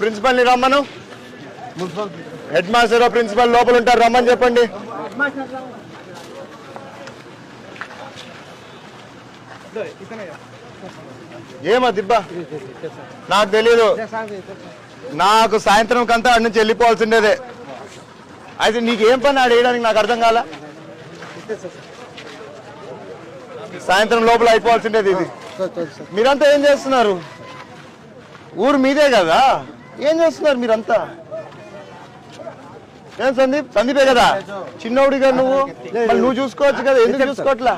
Principal ని రమ్మను. Head master principal లోపల ఉంటారు, రమ్మని చెప్పండి. ఏమా దిబ్బా నాకు తెలీదు, నాకు సాయంత్రం కంతా అడి నుంచి వెళ్ళిపోవాల్సిండేదే. అయితే నీకేం పని ఆడ వేయడానికి నాకు అర్థం కాల. సాయంత్రం లోపల అయిపోవాల్సిండేది ఇది. మీరంతా ఏం చేస్తున్నారు? ఊరు మీదే కదా, ఏం చేస్తున్నారు మీరంతా? ఏం సందీపే కదా చిన్నోడిగా, నువ్వు చూసుకోవచ్చు కదా, ఎందుకు చూసుకోవట్లా?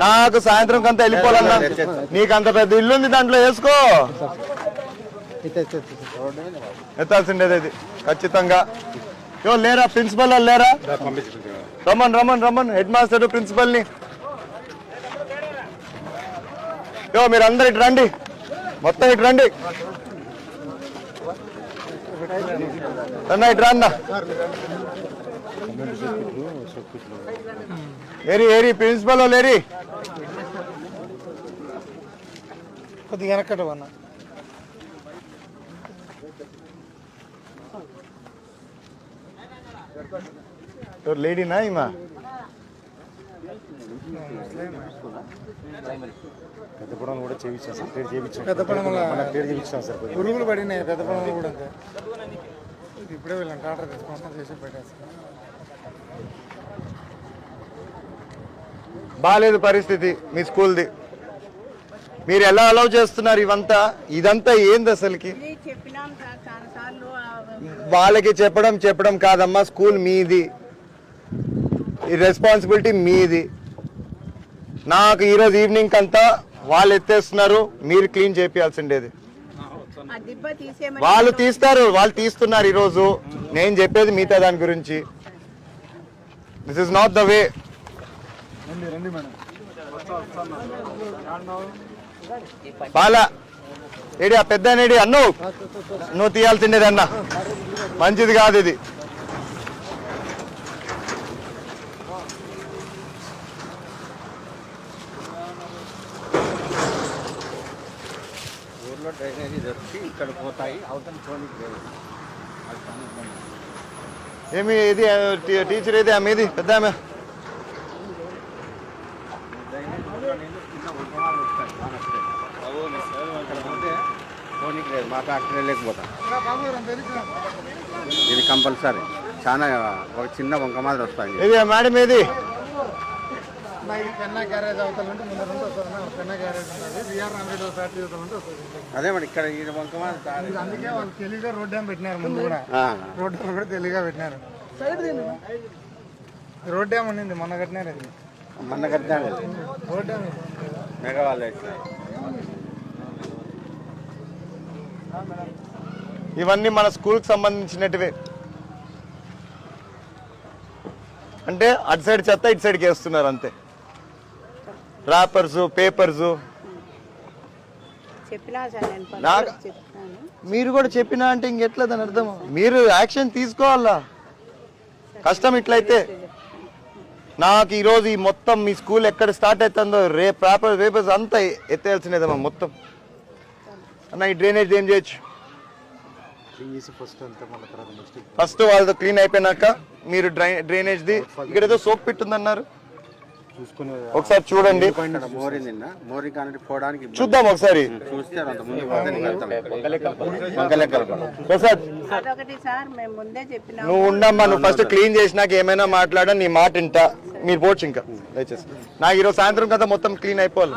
నాకు సాయంత్రం కంతా వెళ్ళిపోవాలన్నా. నీకు అంత పెద్ద ఇల్లుంది, దాంట్లో వేసుకో. ఎత్తాల్సిండేది ఇది ఖచ్చితంగా. లేరా ప్రిన్సిపల్ వాళ్ళు లేరా? రమ్మన్ హెడ్ మాస్టర్ ప్రిన్సిపల్ ని. మీరందరూ ఇటు రండి, మొత్తం ఇటు రండి. ఇటు రా అన్న. ఏరి ప్రిన్సిపల్ వాళ్ళు ఏరి. కొద్దిగా వెనకటవన్నా. లేడీనా ఈమా? పెద్దపడంలో కూడా చేయించాం సార్, పేరు చేయించాం. పెద్దపడంలో పేరు చేయించాం సార్. పురుగులు పడినాయి పెద్దపడంలో కూడా. ఇప్పుడే వీళ్ళని టాటర్ రెస్పాన్స్ చేసి పెట్టేస్తాం. బాగాలేదు పరిస్థితి మీ స్కూల్ది. మీరు ఎలా అలౌ చేస్తున్నారు ఇదంతా ఏంది అసలుకి? వాళ్ళకి చెప్పడం కాదమ్మా, స్కూల్ మీది, ఈ రెస్పాన్సిబిలిటీ మీది. నాకు ఈరోజు ఈవినింగ్ అంతా వాళ్ళు ఎత్తేస్తున్నారు, మీరు క్లీన్ చేయాల్సిండేది. వాళ్ళు తీస్తున్నారు ఈరోజు. నేను చెప్పేది మిగతా దాని గురించి. This is not the way. Bala AD, ఆ పెద్ద నేడి అన్ను, నువ్వు తీయాల్సిండేది అన్న. మంచిది కాదు ఇది. ఊర్లో డ్రైనేజీ దొరికి ఇక్కడ పోతాయి, అవతల ఏమి ఇది టీచర్ ఏది ఆమె, ఇది పెద్ద ఆమె. మా ఫ్యాక్టరీ లేకపోతా ఇది కంపల్సరీ. చాలా ఒక చిన్న వంక మాదిరి వస్తాయి. ఇది మేడం ఏది? పెన్నా గ్యారేజ్ అవతల ఉంటే ముందర వస్తుంది. పెన్నా గ్యారేజ్ ఉంటుంది, విఆర్ రామరెడ్డి ఫ్యాక్టరీ ఉంటే వస్తుంది. అదే మరి ఇక్కడ ఈ వంక మాదిరి. అందుకే వాళ్ళు తెలివిగా రోడ్ డ్యామ్ పెట్టినారు. ముందు కూడా రోడ్ డ్యామ్ కూడా తెలివిగా పెట్టినారు. రోడ్ డ్యామ్ ఉండింది, మొన్న కట్టినారు. అది మొన్న కట్టినారు రోడ్ డ్యామ్. మెగావాళ్ళు ఇవన్నీ మన స్కూల్కి సంబంధించినటివే. అంటే అటు సైడ్ చెత్త ఇటు సైడ్కి వేస్తున్నారు అంతే. Rappers, papers. మీరు కూడా చెప్పినా అంటే ఇంకెట్లా దాని అర్థం? మీరు యాక్షన్ తీసుకోవాలా, కష్టం ఇట్లయితే. నాకు ఈరోజు ఈ మొత్తం మీ స్కూల్ ఎక్కడ స్టార్ట్ అవుతుందో పేపర్స్ అంతా ఎత్తేయాల్సినదమ్మా మొత్తం. అన్న ఈ డ్రైనేజ్ ఏం చేయొచ్చు? ఫస్ట్ వాళ్ళతో క్లీన్ అయిపోయినాక మీరు డ్రైనేజ్ది ఇక్కడ ఏదో సోప్ పిట్ ఉందన్నారు, ఒకసారి చూడండి. చూద్దాం ఒకసారి. ప్రసాద్ నువ్వు ఉండమ్మా, నువ్వు ఫస్ట్ క్లీన్ చేసినాక ఏమైనా మాట్లాడా, నీ మాట వింటా. మీరు పోవచ్చు ఇంకా దయచేసి. నాకు ఈరోజు సాయంత్రం కదా మొత్తం క్లీన్ అయిపోవాలి.